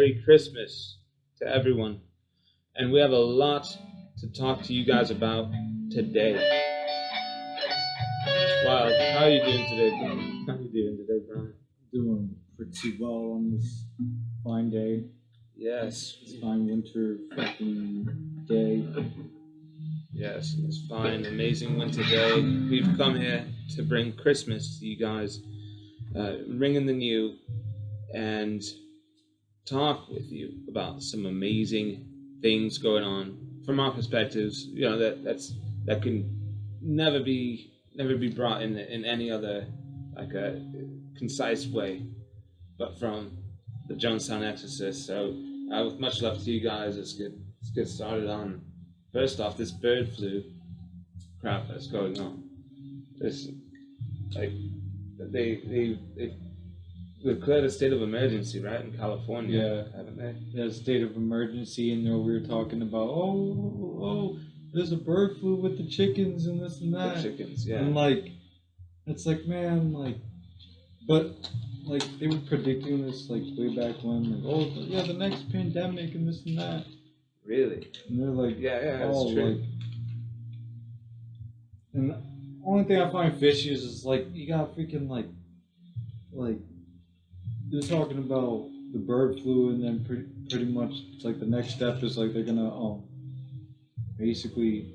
Merry Christmas to everyone. And we have a lot to talk to you guys about today. Wow, how are you doing today, Brian? How are you doing today, Brian? Doing pretty well on this fine day. Yes. This fine winter fucking day. Yes, it's fine, amazing winter day. We've come here to bring Christmas to you guys, ring in the new, and talk with you about some amazing things going on from our perspectives. You know that can never be brought in any other like a concise way, but from the Jonestown Exorcists. So, with much love to you guys, let's get started on. First off, this bird flu crap that's going on. This, like, they've declared a state of emergency, right, in California, haven't they? There's a state of emergency, and we were talking about, there's a bird flu with the chickens and this and that. The chickens, yeah. And like, it's like, man, like, but like they were predicting this like way back when, like, the next pandemic and this and that. Really? And they're like, yeah, that's true. Like, and the only thing I find fishy is like you got freaking like they're talking about the bird flu, and then pretty much it's like the next step is like they're gonna basically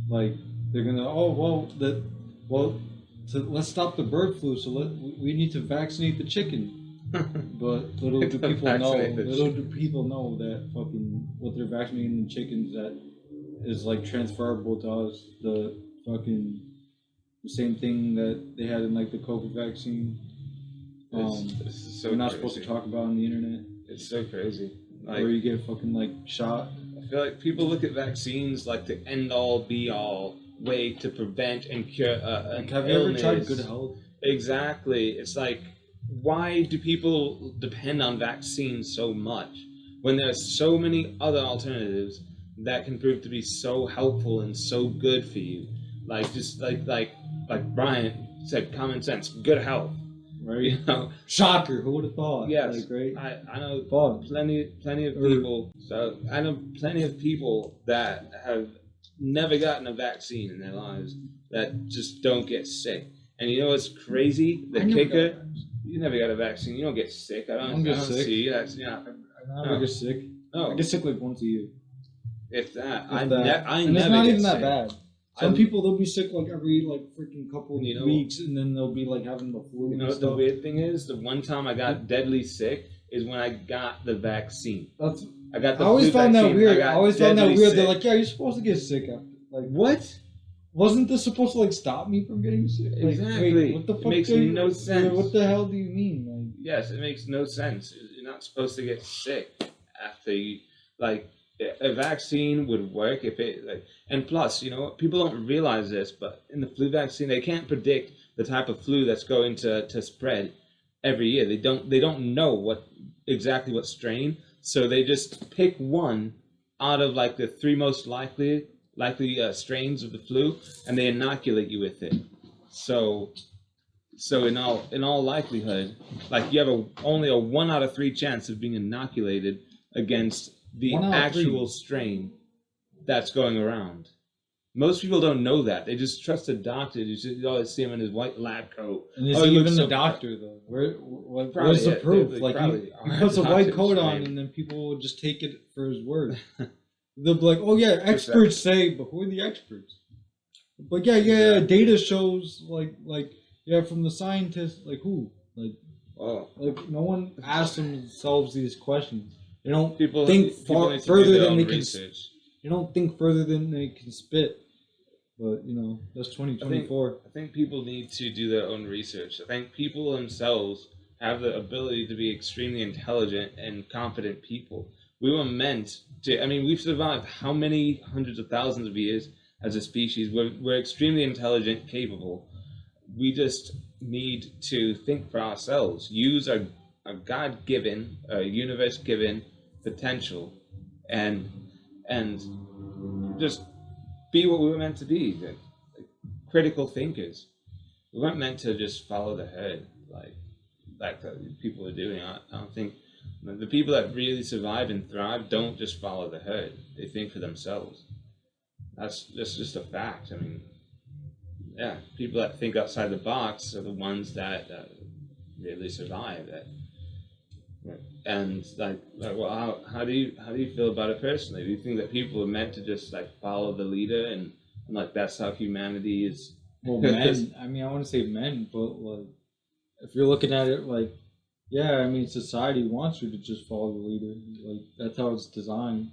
like they're gonna so let's stop the bird flu, so we need to vaccinate the chicken. But little do people know that fucking what they're vaccinating the chickens that is like transferable to us, the same thing that they had in like the COVID vaccine. This is so we're not crazy. Supposed to talk about on the internet. It's so crazy. Like, where you get fucking like shot. I feel like people look at vaccines like the end all be all way to prevent and cure an Have you illness. ever tried good health? Exactly. It's like, why do people depend on vaccines so much when there are so many other alternatives that can prove to be so helpful and so good for you? Like just like Brian said, common sense, good health. Right. You know, shocker. Who would have thought? Yes, like, right? I know plenty of people. So I know plenty of people that have never gotten a vaccine in their lives that just don't get sick. And you know what's crazy? The kicker, you never got a vaccine. You don't get sick. I don't get sick. See. That's I never get sick. No, I get sick like once a year. If that, and never. It's not get even that sick. bad. Some people, they'll be sick like every freaking couple of weeks, and then they'll be like having the flu. You know what the weird thing is? The one time I got deadly sick is when I got the vaccine. I always found that weird. Sick. They're like, yeah, you're supposed to get sick after. Like, what? Wasn't this supposed to like stop me from getting sick? Like, exactly. Wait, what the fuck? It makes no sense. What the hell do you mean? Like, yes, it makes no sense. You're not supposed to get sick after you like. A vaccine would work if it and plus, you know, people don't realize this, but in the flu vaccine, they can't predict the type of flu that's going to spread every year. They don't know exactly what strain, so they just pick one out of like the three most likely strains of the flu, and they inoculate you with it. So in all likelihood, like you have only a 1 out of 3 chance of being inoculated against the actual strain that's going around. Most people don't know that. They just trust a doctor. You always see him in his white lab coat. And is he even the doctor, though? Where's the proof? Like, he puts a white coat on, and then people will just take it for his word. They'll be like, oh, yeah, experts say, but who are the experts? But yeah, data shows, from the scientists, like, who? Like, no one asks themselves these questions. They don't think further than they can. They don't think further than they can spit. But that's 2024. I think people need to do their own research. I think people themselves have the ability to be extremely intelligent and competent people. We were meant to. I mean, we've survived how many hundreds of thousands of years as a species? We're extremely intelligent, capable. We just need to think for ourselves. Use our God-given, universe-given potential, and just be what we were meant to be, like critical thinkers. We weren't meant to just follow the herd like the people are doing. I don't think The people that really survive and thrive don't just follow the herd. They think for themselves. That's just a fact. I mean, yeah, people that think outside the box are the ones that really survive. And well, how do you feel about it personally? Do you think that people are meant to just like follow the leader and like that's how humanity is? Well, men. I mean, I want to say men, but like, if you're looking at it like, yeah, I mean, society wants you to just follow the leader. Like that's how it's designed.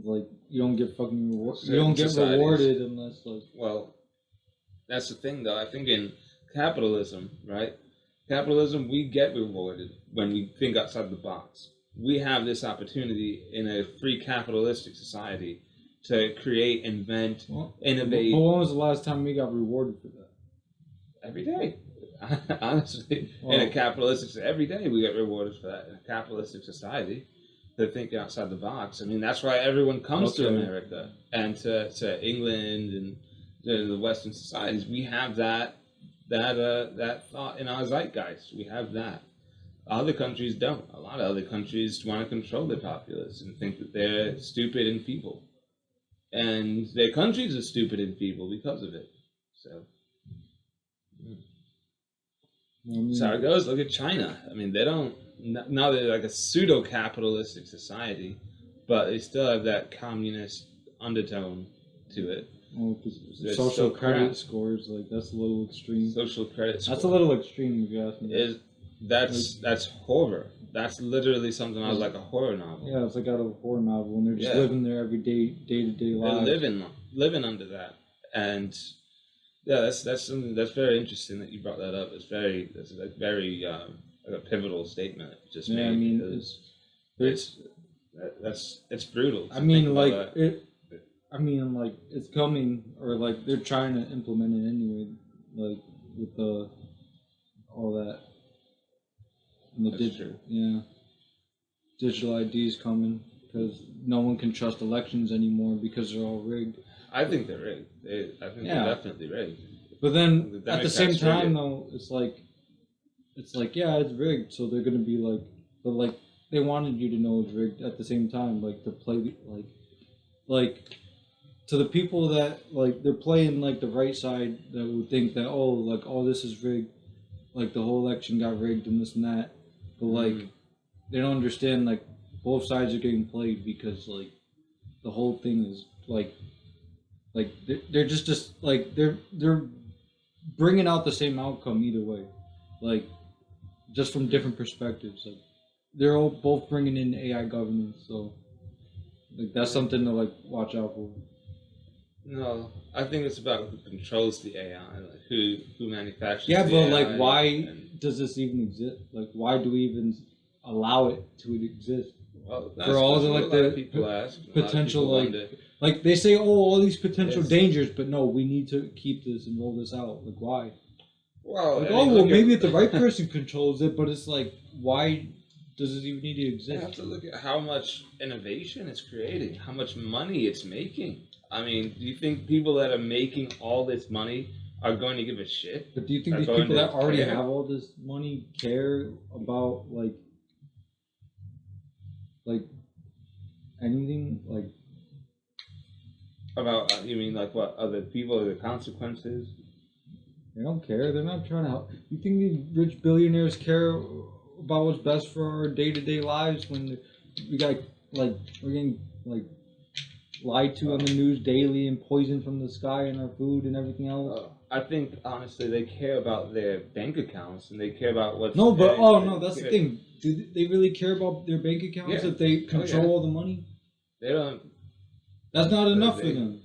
Like you don't get fucking you don't get rewarded unless like. Well, that's the thing, though. I think in capitalism, right? Capitalism, we get rewarded when we think outside the box. We have this opportunity in a free capitalistic society to create, invent, innovate. But when was the last time we got rewarded for that? Every day. Honestly, in a capitalistic, every day we get rewarded for that in a capitalistic society. To think outside the box. I mean, that's why everyone comes to America and to England and to the Western societies. We have that thought in our zeitgeist. We have that. Other countries don't. A lot of other countries want to control their populace and think that they're stupid and feeble. And their countries are stupid and feeble because of it. So that's how it goes. Look at China. I mean, they don't. Now they're like a pseudo-capitalistic society, but they still have that communist undertone to it. Oh, because social credit scores, like that's a little extreme. Social credit scores. That's a little extreme, if you ask me. That's horror. That's literally something out of like a horror novel. Yeah, it's like out of a horror novel, and they're just living their everyday, day-to-day lives. They're living under that, and yeah, that's something that's very interesting that you brought that up. It's very like a pivotal statement just made. I mean, it's brutal. I mean, like it's coming, or like they're trying to implement it anyway, like with all that and the digital IDs coming because no one can trust elections anymore because they're all rigged. I think they're rigged. I think they're definitely rigged. But then at the same time, though, it's like yeah, it's rigged. So they're gonna be like, but like they wanted you to know it's rigged at the same time, like to play like to the people that like they're playing like the right side that would think that all this is rigged, like the whole election got rigged and this and that, but like they don't understand like both sides are getting played because like the whole thing is like they're just like they're bringing out the same outcome either way, like just from different perspectives. Like they're all both bringing in AI governance, so like that's something to like watch out for. No, I think it's about who controls the AI, like who manufactures. Yeah, the but AI like, why does this even exist? Like, why do we even allow it to exist? Well, for all the like the people ask, potential like they say, all these potential dangers, but no, we need to keep this and roll this out. Like, why? Well, like, maybe if the right person controls it, but it's like, why does it even need to exist? You have to look at how much innovation it's creating, how much money it's making. I mean, do you think people that are making all this money are going to give a shit? But do you think these people that already have all this money care about like anything? Like about you mean like what other people or the consequences? They don't care. They're not trying to help. You think these rich billionaires care about what's best for our day-to-day lives when we got like we're getting like lied to on the news daily and poison from the sky and our food and everything else? I think honestly they care about their bank accounts and they care about what's that's the thing. Do they really care about their bank accounts if they control all the money? They don't. That's not enough for them.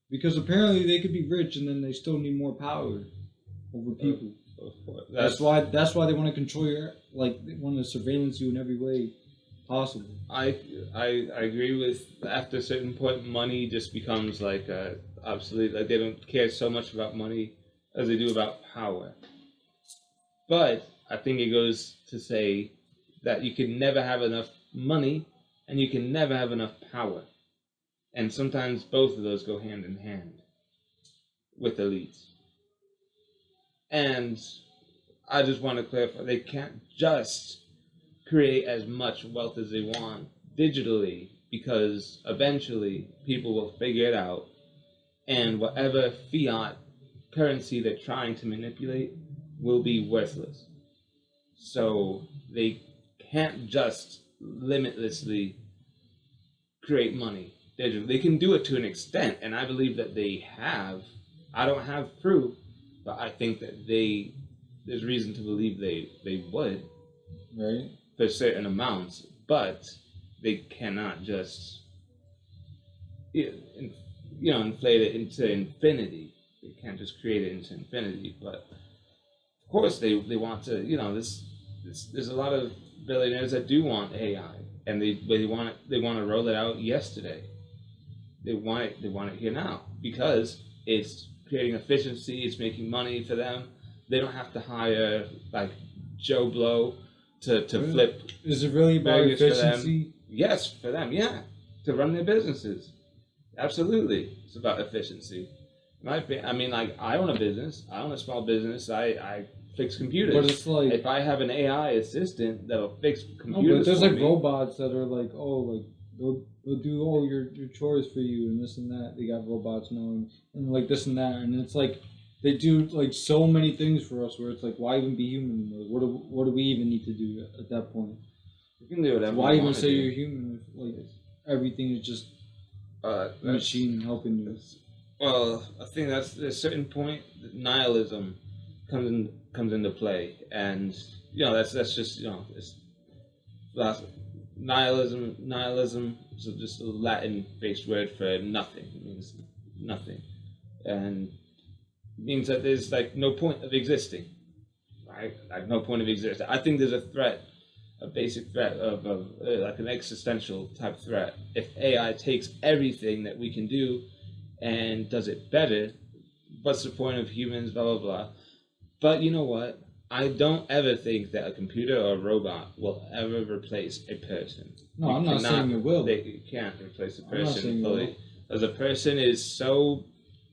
Because apparently they could be rich and then they still need more power over people. That's why they want to control your, like, they want to surveillance you in every way possible. I agree with, after a certain point, money just becomes like obsolete. Like they don't care so much about money as they do about power. But I think it goes to say that you can never have enough money and you can never have enough power. And sometimes both of those go hand in hand with elites. And I just want to clarify, they can't just create as much wealth as they want digitally, because eventually people will figure it out, and whatever fiat currency they're trying to manipulate will be worthless. So they can't just limitlessly create money digitally. They can do it to an extent, and I believe that they have. I don't have proof, but I think that there's reason to believe they would, Right. for certain amounts, but they cannot just inflate it into infinity. They can't just create it into infinity. But of course they want to, there's a lot of billionaires that do want AI, and they want to roll it out yesterday. They want it here now, because it's creating efficiency, it's making money for them. They don't have to hire like Joe Blow to flip. Is it really about burgers for efficiency? them. Yes, for them, yeah, to run their businesses. Absolutely, it's about efficiency. I mean, like, I own a business. I own a small business. I fix computers. But it's like, if I have an AI assistant that'll fix computers, no, but there's for like me, robots that are like, oh, like they'll do all your chores for you and this and that. They got robots now and like this and that, and it's like they do like so many things for us where it's like, why even be human anymore? What do we even need to do at that point? you can do whatever. Why you even want say to do. you're human if like everything is just a machine helping you? Well, I think that's at a certain point that nihilism comes into play, and that's just that's nihilism. Nihilism is just a Latin-based word for nothing. It means nothing, and it means that there's like no point of existing, right? Like no point of existing. I think there's a basic threat of like an existential type threat. If AI takes everything that we can do and does it better, what's the point of humans, blah, blah, blah. But you know what? I don't ever think that a computer or a robot will ever replace a person. No, I'm not saying it will. They can't replace a I'm not saying person it fully. will. As a person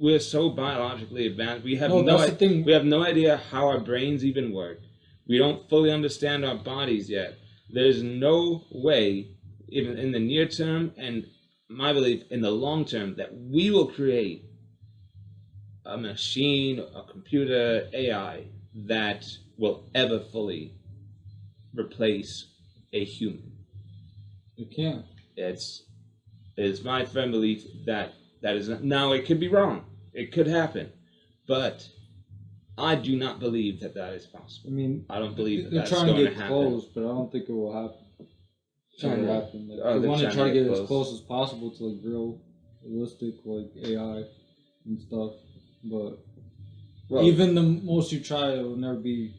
we're so biologically advanced. We have that's the thing. we have no idea how our brains even work. We don't fully understand our bodies yet. There's no way, even in the near term, and my belief in the long term, that we will create a machine, a computer, AI that will ever fully replace a human. It can't. It's my firm belief that is not. Now, it could be wrong. It could happen, but I do not believe that is possible. I mean, I don't believe that they're that's trying going to to get happen. close, but I don't think it will happen. It's not gonna happen. Like, Oh, they they're want to trying try to to get get as close. close as possible to like realistic like AI and stuff, but even the most you try, it will never be.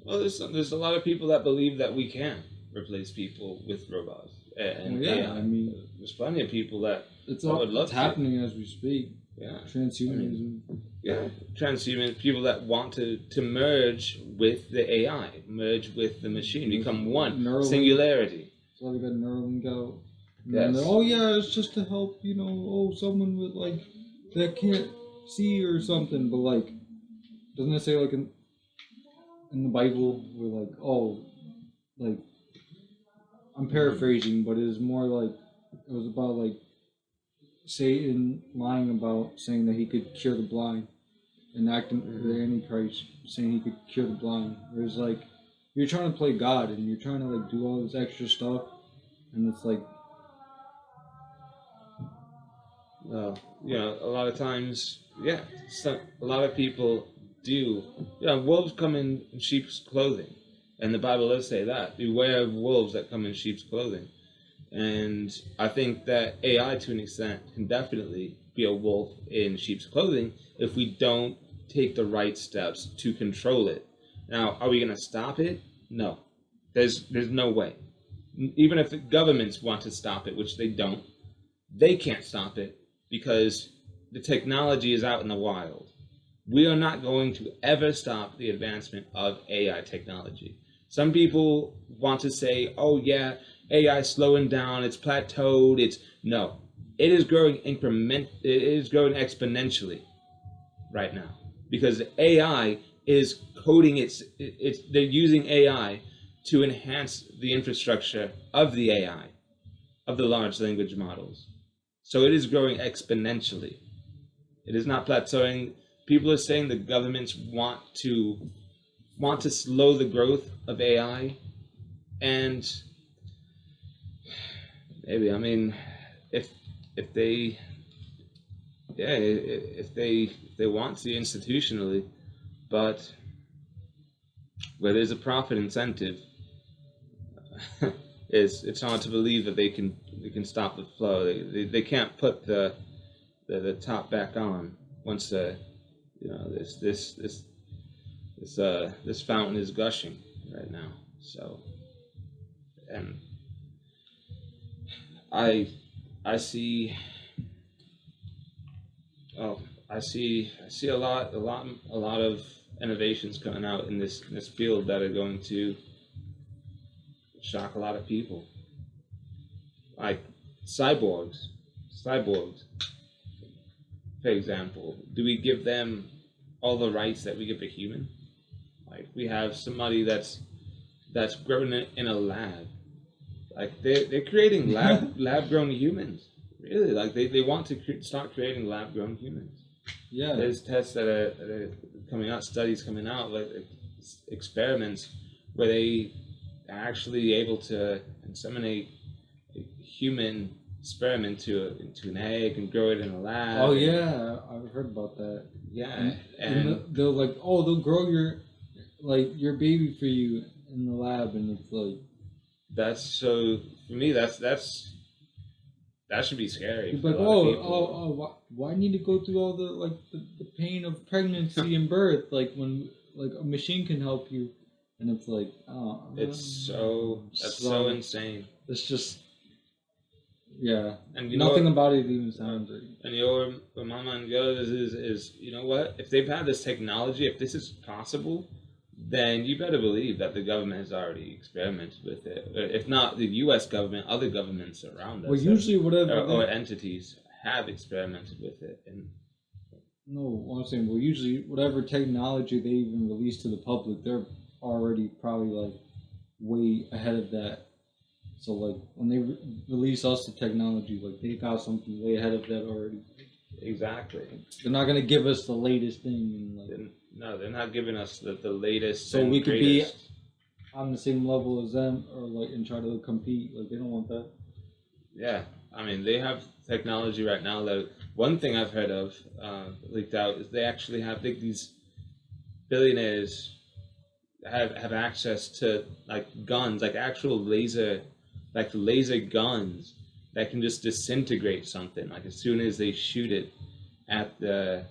Well, there's a lot of people that believe that we can replace people with robots and AI. I mean, there's plenty of people that it's would love happening as we speak. Yeah, Transhumanism. Transhuman people that want to merge with the AI, merge with the machine, become one. Neuralink. Singularity. So they got Neuralink out. And Yes. they're, oh yeah, it's just to help, someone with like that can't see or something. But like, doesn't it say like in the Bible, where like, like, I'm paraphrasing, but it is more like it was about like Satan lying about saying that he could cure the blind, and acting the Antichrist saying he could cure the blind. There's like, you're trying to play God and you're trying to like do all this extra stuff, and it's like, a lot of times, a lot of people do. Wolves come in sheep's clothing, and the Bible does say that. Beware of wolves that come in sheep's clothing. And I think that AI, to an extent, can definitely be a wolf in sheep's clothing if we don't take the right steps to control it. Now, are we going to stop it? No. There's no way. Even if the governments want to stop it, which they don't, they can't stop it because the technology is out in the wild. We are not going to ever stop the advancement of AI technology. Some people want to say, oh yeah, AI is slowing down, it's plateaued, no. It is growing exponentially right now. Because AI is coding they're using AI to enhance the infrastructure of the AI, of the large language models. So it is growing exponentially. It is not plateauing. People are saying the governments want to slow the growth of AI, and maybe, I mean, if they if they want to institutionally, but where there's a profit incentive, it's hard to believe that they can stop the flow. They can't put the top back on once this fountain is gushing right now. So, and I see a lot of innovations coming out in this field that are going to shock a lot of people. Like cyborgs, for example. Do we give them all the rights that we give a human? Like, we have somebody that's grown in a lab. Like, they're creating lab grown humans. Really, like they want to start creating lab grown humans. Yeah. There's tests that are coming out, studies coming out, like experiments where they are actually able to inseminate a human sperm into an egg and grow it in a lab. Oh yeah, I've heard about that. Yeah, and they'll like, oh, they'll grow your baby for you in the lab, and it's like, that's, so for me, that should be scary. It's like, why need to go through all the pain of pregnancy and birth? Like, when like a machine can help you, and it's like, oh, it's so insane. It's just, yeah, and nothing about it even sounds right. And where my mind goes is, you know what? If they've had this technology, if this is possible, then you better believe that the government has already experimented with it. If not the U.S. government, other governments around us, well, usually or entities have experimented with it. And no, what I'm saying, well, usually whatever technology they even release to the public, they're already probably like way ahead of that. So like when they release us the technology, like they got something way ahead of that already. Exactly. They're not gonna give us the latest thing, and like, no, they're not giving us the latest. So we could be greatest. on the same level as them, or like, and try to compete. Like, they don't want that. Yeah, I mean, they have technology right now that, one thing I've heard of leaked out, is they actually have these billionaires have access to like guns, like actual laser guns that can just disintegrate something, like as soon as they shoot it at the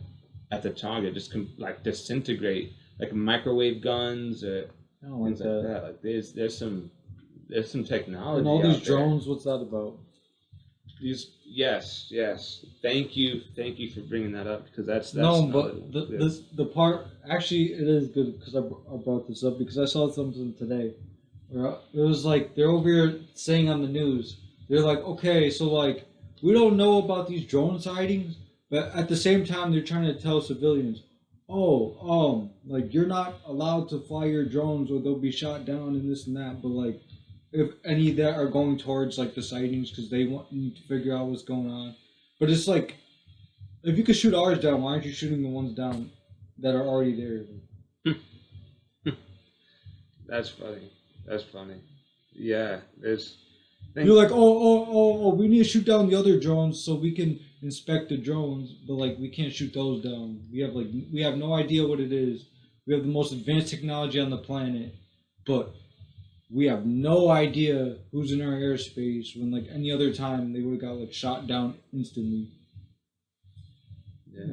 target, just like disintegrate, like microwave guns or things like that. Like there's some technology. And all these out there. drones, what's that about? Yes. Thank you for bringing that up, because that's no, but the part, actually it is good because I brought this up because I saw something today where it was like they're over here saying on the news, they're like, okay, so like we don't know about these drone sightings, but at the same time they're trying to tell civilians, like you're not allowed to fly your drones or they'll be shot down and this and that, but like, if any that are going towards like the sightings because they want to figure out what's going on. But it's like, if you could shoot ours down, why aren't you shooting the ones down that are already there? That's funny. Yeah, you're like, oh, we need to shoot down the other drones so we can inspect the drones, but like we can't shoot those down. We have no idea what it is. We have the most advanced technology on the planet, but we have no idea who's in our airspace, when like any other time they would have got like shot down instantly. Yeah,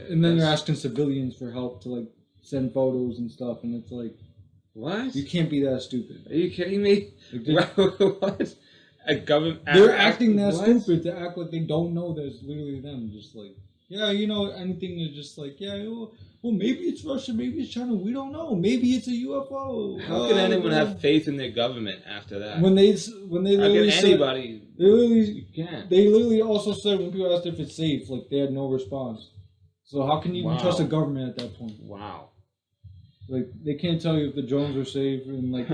and then they're asking civilians for help to like send photos and stuff, and it's like, what? You can't be that stupid. Are you kidding me? Like, what? A government? They're acting that stupid to act like they don't know that it's literally them. Just like, yeah, you know, anything is just like, yeah, well, maybe it's Russia, maybe it's China, we don't know. Maybe it's a UFO. How can anyone have faith in their government after that? When they literally said, anybody? You can't. They literally also said, when people asked if it's safe, like they had no response. So how can you even trust the government at that point? Wow. Like, they can't tell you if the drones are safe, and like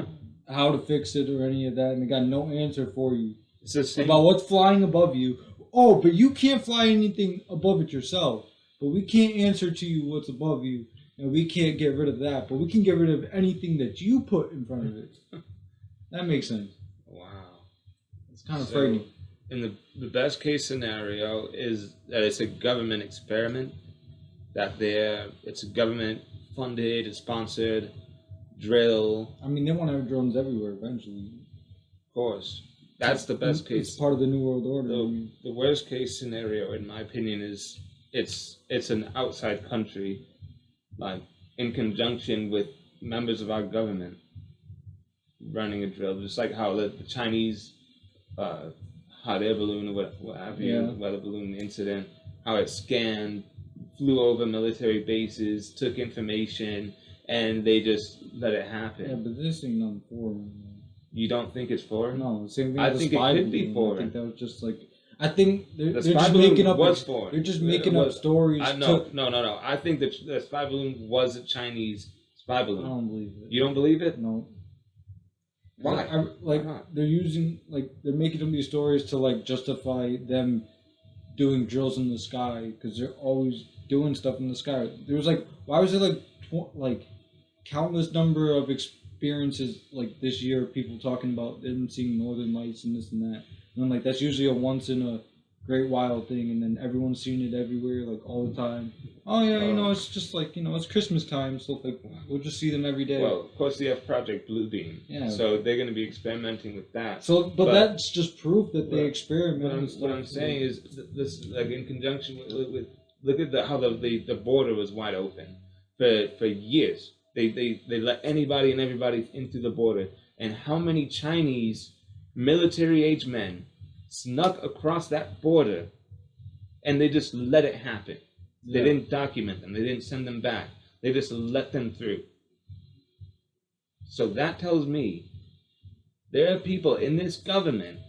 how to fix it or any of that, and they got no answer for you It's the same. about what's flying above you. Oh, but you can't fly anything above it yourself. But we can't answer to you what's above you, and we can't get rid of that. But we can get rid of anything that you put in front of it. That makes sense. Wow. It's kind of frightening. In the best case scenario is that it's a government experiment, that it's a government funded, sponsored drill. I mean, they want to have drones everywhere eventually. Of course. That's the best case. It's part of the New World Order. The worst case scenario, in my opinion, is it's an outside country, like in conjunction with members of our government, running a drill, just like how the Chinese hot air balloon or what have you, weather balloon incident, how it scanned, flew over military bases, took information, and they just let it happen. Yeah, but this ain't nothing foreign. You don't think it's foreign? No, the same thing. I with think the spy it could be balloon. foreign. I think that was just like. I think they're The just spy balloon making up. was foreign. They're just making up stories. No. I think that the spy balloon was a Chinese spy balloon. I don't believe it. You don't believe it? No. Why? Why not? They're using they're making up these stories to justify them doing drills in the sky because they're always doing stuff in the sky. There was why was there countless number of experiences this year of people talking about them seeing northern lights and this and that, and then that's usually a once in a great while thing, and then everyone's seeing it everywhere all the time. Oh yeah, it's just it's Christmas time, so we'll just see them every day. Well, of course you have Project Bluebeam, so they're going to be experimenting with that. So, but that's just proof that they experiment. What I'm saying is this, in conjunction with look at how the border was wide open for years. They let anybody and everybody into the border, and how many Chinese military-age men snuck across that border, and they just let it happen. They didn't document them. They didn't send them back. They just let them through. So that tells me there are people in this government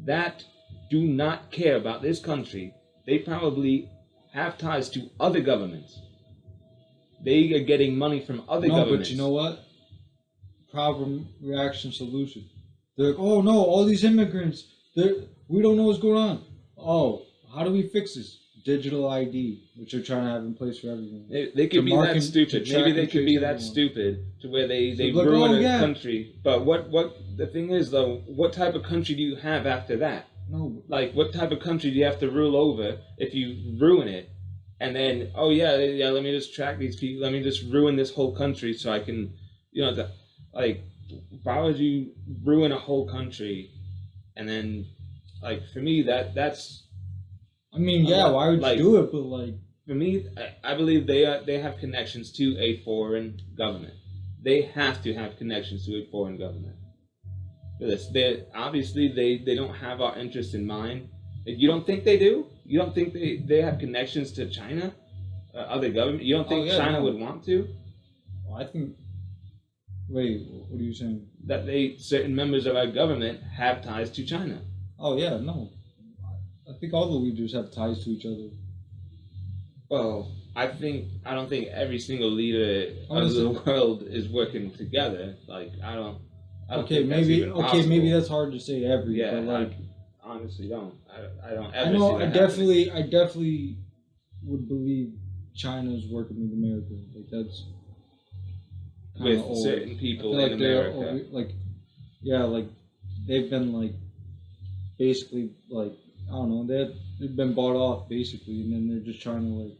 that do not care about this country. They probably have ties to other governments. They are getting money from other governments. No, but you know what? Problem, reaction, solution. They're like, oh no, all these immigrants, we don't know what's going on. Oh, how do we fix this? Digital ID, which they're trying to have in place for everyone. They could be that stupid. Maybe they could be that stupid to where they ruin a country. But what the thing is though, what type of country do you have after that? No. What type of country do you have to rule over if you ruin it? And then, let me just track these people. Let me just ruin this whole country so I can, why would you ruin a whole country? And then, for me, that's. I mean, why would you do it? But for me, I believe they have connections to a foreign government. They have to have connections to a foreign government. Obviously they don't have our interest in mind. You don't think they do? You don't think they have connections to China, other government? You don't think China would want to? Well, I think. Wait, what are you saying? That certain members of our government have ties to China. Oh yeah, no. I think all the leaders have ties to each other. Well, I don't think every single leader of the world is working together. I don't think that's even possible. Maybe that's hard to say every. Yeah, but I honestly don't. I don't ever. I know. See that I definitely would believe China's working with America. That's with old. Certain people in America. They've been basically I don't know, they've been bought off basically, and then they're just trying to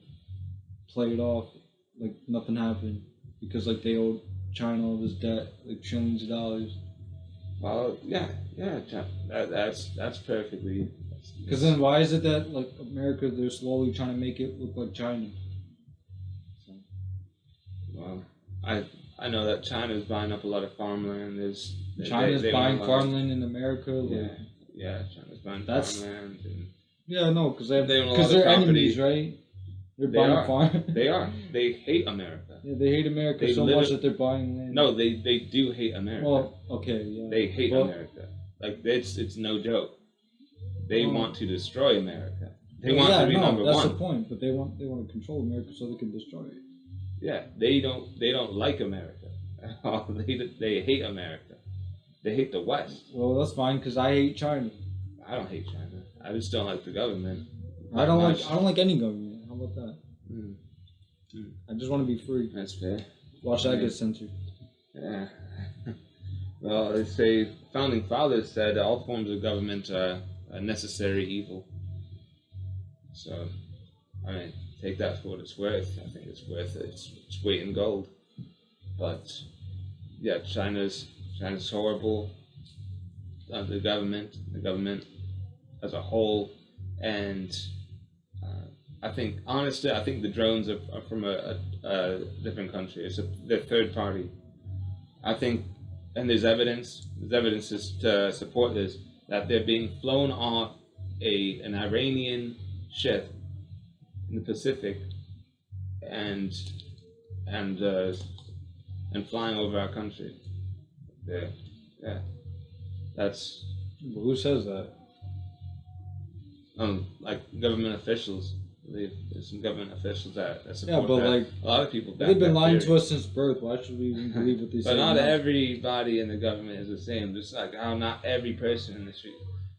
play it off like nothing happened because they owe China all this debt, trillions of dollars. Well, that's perfectly. Because then why is it that America, they're slowly trying to make it look like China? So. Well, I know that China's buying up a lot of farmland. China's buying farmland in America. Yeah, China's buying farmland. Because they're enemies, right? They're buying farm. They are. They hate America. Yeah, they hate America so much that they're buying land. No, they do hate America. Well, okay, yeah. They hate America. It's no joke. They want to destroy America. They want to be number one. That's the point. But they want to control America so they can destroy it. Yeah, they don't like America. They hate America. They hate the West. Well, that's fine because I hate China. I don't hate China. I just don't like the government. I don't like any government. How about that? Mm. Mm. I just want to be free. That's fair. Watch that get censored. Yeah. Well, they say founding fathers said all forms of government are a necessary evil. So, I mean, take that for what it's worth. I think it's worth it. It's weight in gold. But yeah, China's horrible. The government as a whole, and I think honestly, I think the drones are from a different country. They're third party. I think, and there's evidence to support this, that they're being flown off an Iranian ship in the Pacific, and flying over our country. Yeah. That's. But who says that? Like government officials. There's some government officials that support Yeah, but that. like a lot of people. They've been lying to us since birth. Why should we even believe what they say? But not now? everybody in the government is the same. Just like how not every person in the street.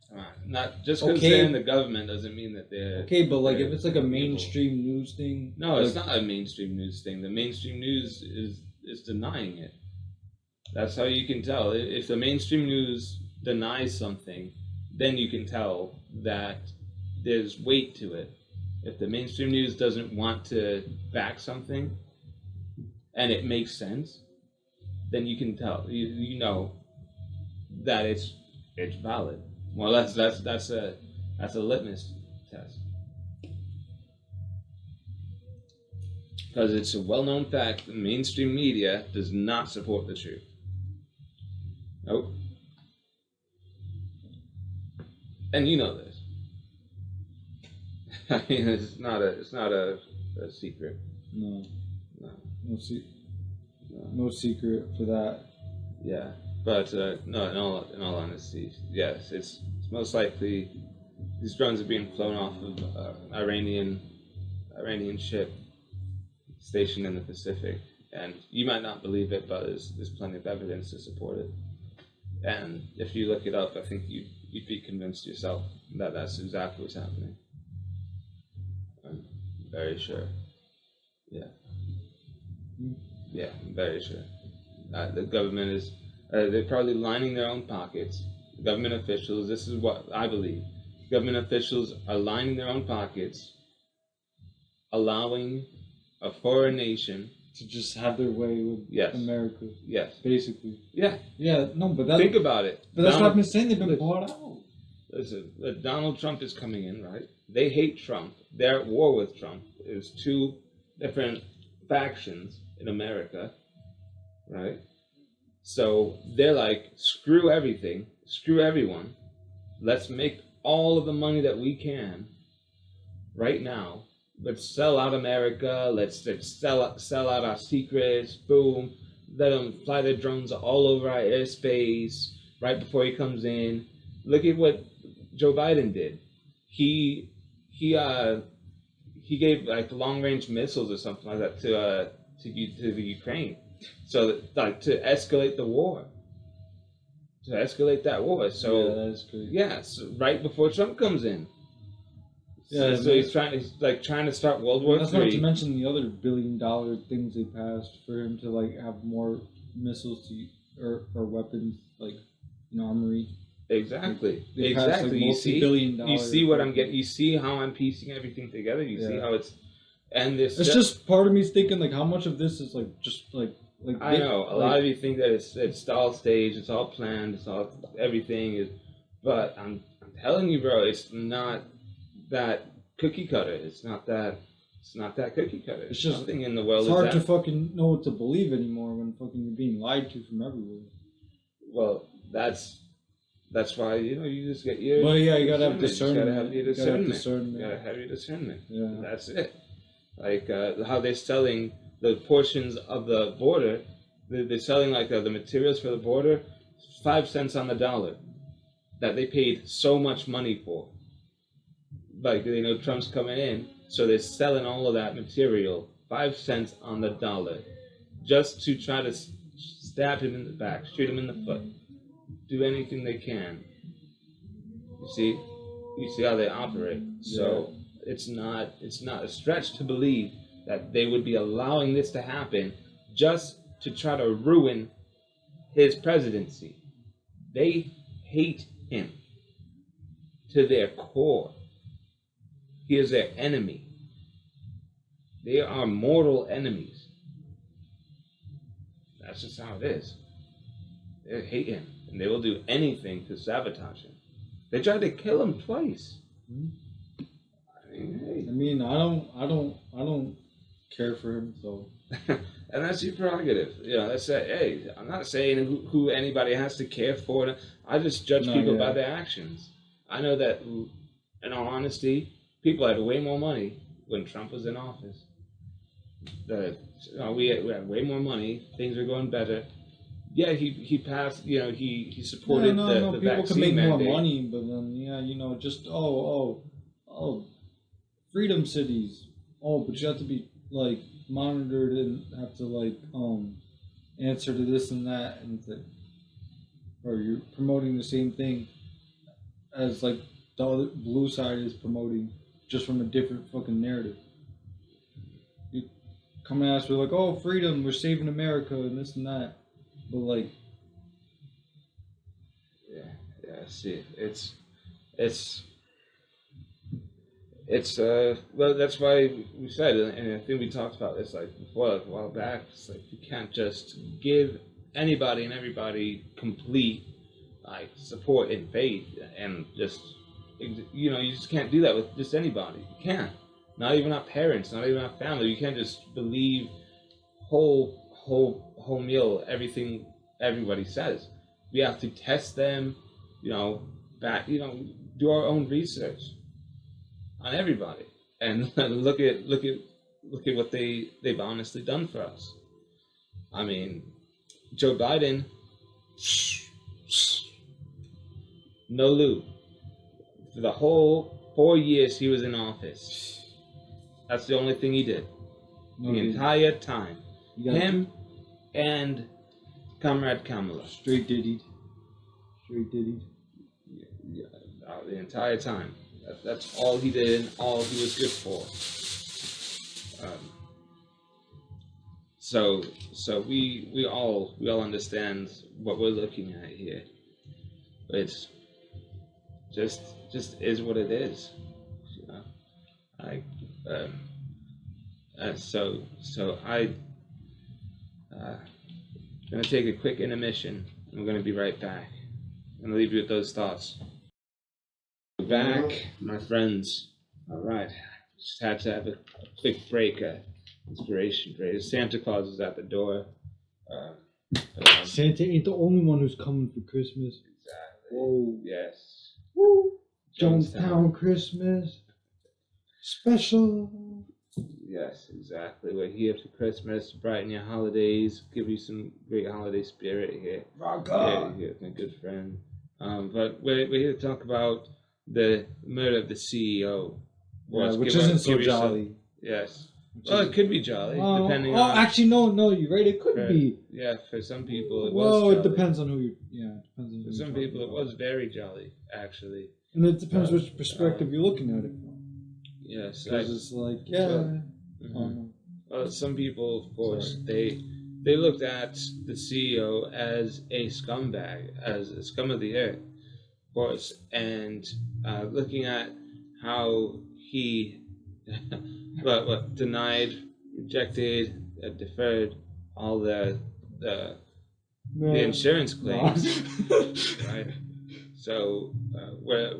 Come on, not just because they're in the government doesn't mean that they're. Okay, but like if it's like a mainstream news thing. No, it's not a mainstream news thing. The mainstream news is denying it. That's how you can tell. If the mainstream news denies something, then you can tell that there's weight to it. If the mainstream news doesn't want to back something and it makes sense, then you can tell, you know that it's valid. Well, that's a litmus test. Because it's a well-known fact the mainstream media does not support the truth. Nope. And you know this. I mean, it's not a secret. No secret for that. Yeah, but no. In all honesty, yes, it's most likely these drones are being flown off of Iranian ship stationed in the Pacific, and you might not believe it, but there's plenty of evidence to support it. And if you look it up, I think you'd be convinced yourself that that's exactly what's happening. I'm very sure. Yeah. Yeah, I'm very sure. The government is, they're probably lining their own pockets. The government officials, this is what I believe. Government officials are lining their own pockets, allowing a foreign nation to just have their way with America. Yes. Basically. Yeah. Yeah, no, but that... Think about it. But that's what I've been saying, they've been bought out. Listen, Donald Trump is coming in, right? They hate Trump. They're at war with Trump. There's two different factions in America, right? So they're like, screw everything, screw everyone. Let's make all of the money that we can right now. Let's sell out America. Let's sell out our secrets. Boom. Let them fly their drones all over our airspace right before he comes in. Look at what Joe Biden did. He gave like long-range missiles or something like that to the Ukraine, so that, like, to escalate the war. To escalate that war. So yeah, that's great. Yeah, so right before Trump comes in. Yeah, so he's trying to start World War III. That's not to mention the other $1 billion things they passed for him to like have more missiles or weapons like an armory. Exactly. They Exactly. Passed, like, you see what I'm getting. You see how I'm piecing everything together. You see how it's, and this. It's just part of me's thinking like how much of this is like just like. I know a lot of you think that it's all staged, it's all planned, it's all everything is, but I'm telling you, bro, it's not that cookie cutter. It's not that cookie cutter. It's just nothing in the world. It's hard to fucking know what to believe anymore when fucking you're being lied to from everywhere. Well, that's why you just get your. Well, yeah, you gotta have discernment. You gotta have your discernment. You gotta have your discernment. Yeah, that's it. Like how they're selling the portions of the border. They're selling like the materials for the border, 5 cents on the dollar, that they paid so much money for. Like they know Trump's coming in, so they're selling all of that material 5 cents on the dollar, just to try to stab him in the back, shoot him in the foot. do anything they can. You see how they operate. So it's not a stretch to believe that they would be allowing this to happen just to try to ruin his presidency. They hate him to their core. He is their enemy. They are mortal enemies. That's just how it is. They hate him, and they will do anything to sabotage him. They tried to kill him twice. I mean, I don't care for him, so. And that's your prerogative. You know, that's it. Hey, I'm not saying who anybody has to care for. I just judge people by their actions. I know that, in all honesty, people had way more money when Trump was in office. We had way more money. Things were going better. Yeah, he passed. You know, he supported the people vaccine can make mandate. more money, but then just freedom cities. Oh, but you have to be like monitored and have to like answer to this and that, and it's like, or you're promoting the same thing as like the other blue side is promoting, just from a different fucking narrative. You come and ask, we're like, oh, freedom, we're saving America and this and that, but like, see, well, that's why we said, and I think we talked about this like before, like a while back. It's like you can't just give anybody and everybody complete like support and faith, and just you just can't do that with just anybody. You can't. Not even our parents, not even our family. You can't just believe whole meal everything everybody says. We have to test them, do our own research on everybody, and look at what they've honestly done for us. I mean, Joe Biden, no lube for the whole 4 years he was in office. That's the only thing he did the entire time. Him and Comrade Kamala. Straight diddied. Yeah, the entire time. That's all he did and all he was good for. So we all understand what we're looking at here. It's just is what it is. So I'm gonna take a quick intermission. I'm gonna be right back. I'm gonna leave you with those thoughts. Back, my friends. All right, just had to have a quick break, inspiration break. Santa Claus is at the door. Santa ain't the only one who's coming for Christmas. Exactly. Whoa. Yes. Woo. Jonestown Christmas special. Yes, exactly. We're here for Christmas, brighten your holidays, give you some great holiday spirit here. Rock on. Here with my good friend. But we're here to talk about the murder of the CEO. Which isn't so jolly. Yes. Well, it could be jolly, depending on... actually, no, you're right, it could be. Yeah, for some people it was Well, jolly. it depends on who you... Yeah, it depends on who For some people it was very jolly, actually. And it depends which perspective you're looking at it from. Yes. Because it's like, Well, some people, of course, they looked at the CEO as a scumbag, as a scum of the earth, of course, and looking at how he denied, rejected, deferred all the insurance claims, right? So we're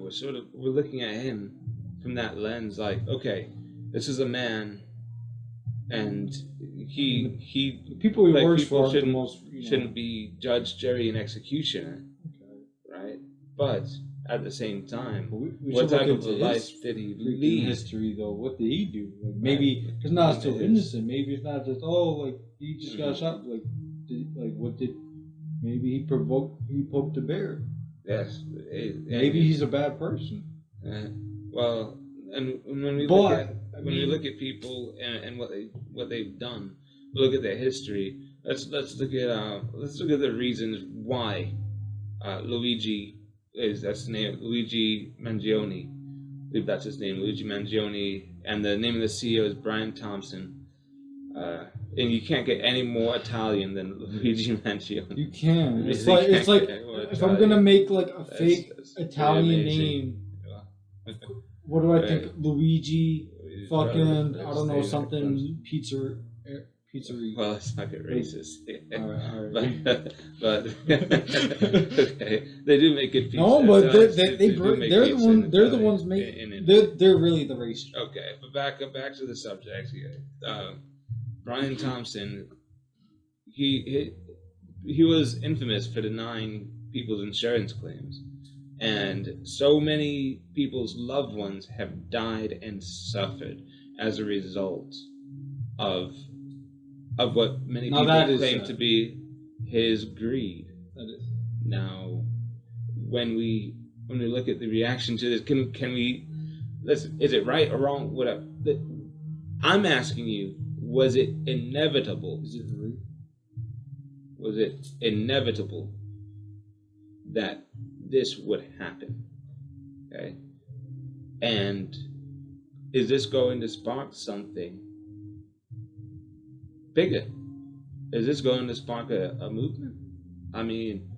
looking at him from that lens, like, okay, this is a man, and he people he works for shouldn't be judge, jury, and executioner, right? But at the same time, what type of a life did he lead? History, though, what did he do? Like, maybe he's not still innocent. Maybe it's not just he just got shot. What did? Maybe he poked a bear. Yes. Maybe he's a bad person. Well, and when we look at people and what they've done, we look at their history. Let's look at the reasons why Luigi that's the name, Luigi Mangione. I believe that's his name, Luigi Mangione, and the name of the CEO is Brian Thompson. And you can't get any more Italian than Luigi Mangione. You can. You It's really like can't get more if I'm Italian. gonna make like a fake That's Italian amazing. name, Yeah. what do I Right. think? Luigi, fucking, I don't know, Stay something pizzeria. Well, it's not get racist. Alright. but okay, they do make good pizza. No, but do make they're the pizza one. in They're the Italy, ones in making. Italy. They're really the racist. Okay, but back to the subject here. Brian Thompson, he was infamous for denying people's insurance claims, and so many people's loved ones have died and suffered as a result of what many Now people that is claim sad. to be his greed. That is. Now, when we look at the reaction to this, can we listen? Is it right or wrong? Whatever. I'm asking you: was it inevitable? Is it really? Was it inevitable that this would happen? Okay. And is this going to spark something bigger? Is this going to spark a movement? I mean,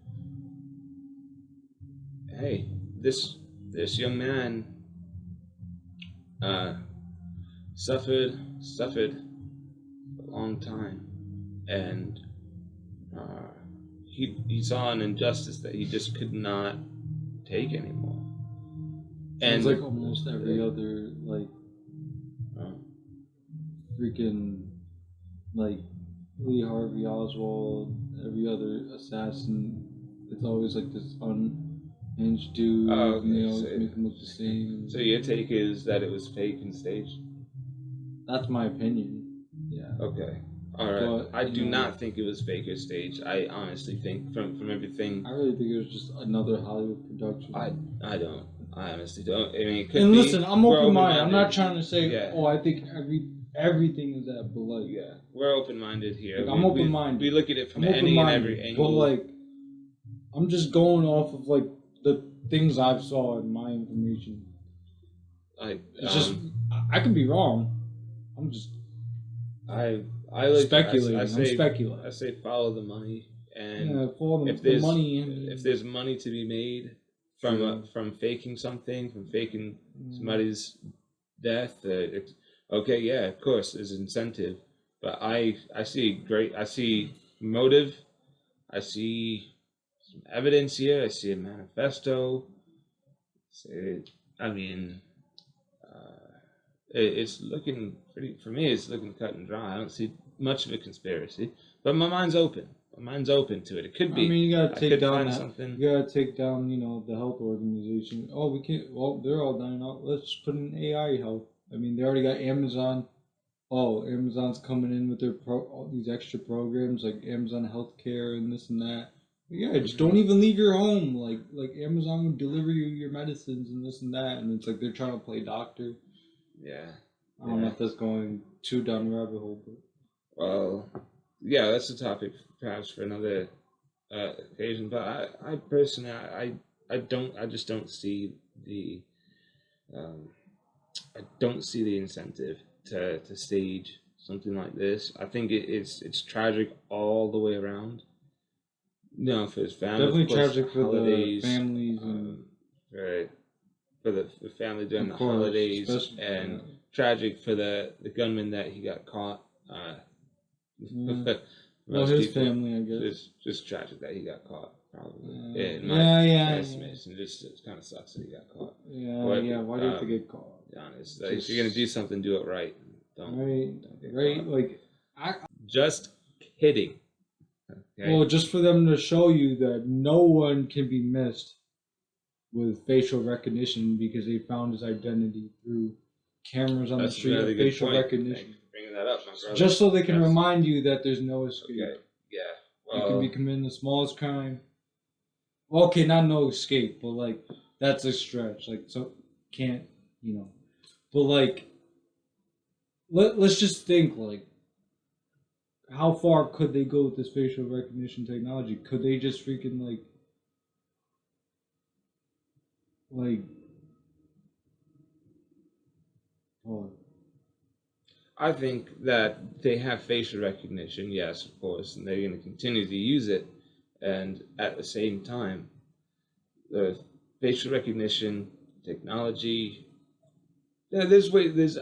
hey, this young man suffered a long time, and he saw an injustice that he just could not take anymore. And It's like almost every other like freaking like Lee Harvey Oswald, every other assassin. It's always like this unhinged dude, and they always make him look the same. So your take is that it was fake and staged? That's my opinion. Yeah. Okay. All right. But, I do not think it was fake or staged. I honestly think from everything. I really think it was just another Hollywood production. I don't. I honestly don't. I mean, it could and be. listen, I'm We're open-minded. I'm not open-minded. trying to say, Yeah. oh, I think everything is that, but like, Yeah, we're open-minded here. Like, I'm open-minded. We look at it from I'm any and open-minded, every angle. but like, I'm just going off of like the things I've saw in my information. It's just I could be wrong. I'm just I like speculating. I I'm say, speculating. I say follow the money, and Yeah, for if the there's money. if there's money to be made from faking something, from faking somebody's death, okay, yeah, of course, there's incentive, but I see motive, I see some evidence here, I see a manifesto. I mean, it's looking pretty, for me, it's looking cut and dry. I don't see much of a conspiracy, but my mind's open. My mind's open to it. It could be. I mean, you gotta take down that. Something. You gotta take down, the health organization. Oh, we can't. Well, they're all dying out. Let's just put in AI health. I mean, they already got Amazon. Oh, Amazon's coming in with their all these extra programs like Amazon Healthcare and this and that. But yeah, just don't even leave your home. Like Amazon will deliver you your medicines and this and that. And it's like they're trying to play doctor. Yeah. I don't know if that's going too down the rabbit hole, but. Well, yeah, that's a topic perhaps for another occasion. But I personally, I just don't see the, I don't see the incentive to stage something like this. I think it's tragic all the way around. For his family, Definitely tragic for holidays, the families and right, for the family during the course, holidays, and tragic for the gunman that he got caught. Well, his family, I guess. Just tragic that he got caught, probably. Yeah. Estimation. It kind of sucks that he got caught. Yeah, But, yeah. Why do you have to get caught? Be honest, like, if you're gonna do something, do it right. Don't get right. caught. Like, Just kidding. Okay? Well, just for them to show you that no one can be missed with facial recognition because they found his identity through cameras on the street really of good facial point. recognition. Thank you for bringing that up, my brother. Just so they can remind you that there's no escape. Okay. Yeah. Well, You can be committing the smallest crime. Okay, not no escape, but like that's a stretch. Like so can't But like let's just think like how far could they go with this facial recognition technology? Could they just freaking like like, oh, I think that they have facial recognition, yes, of course, and they're going to continue to use it. And at the same time, the facial recognition technology. Yeah, there's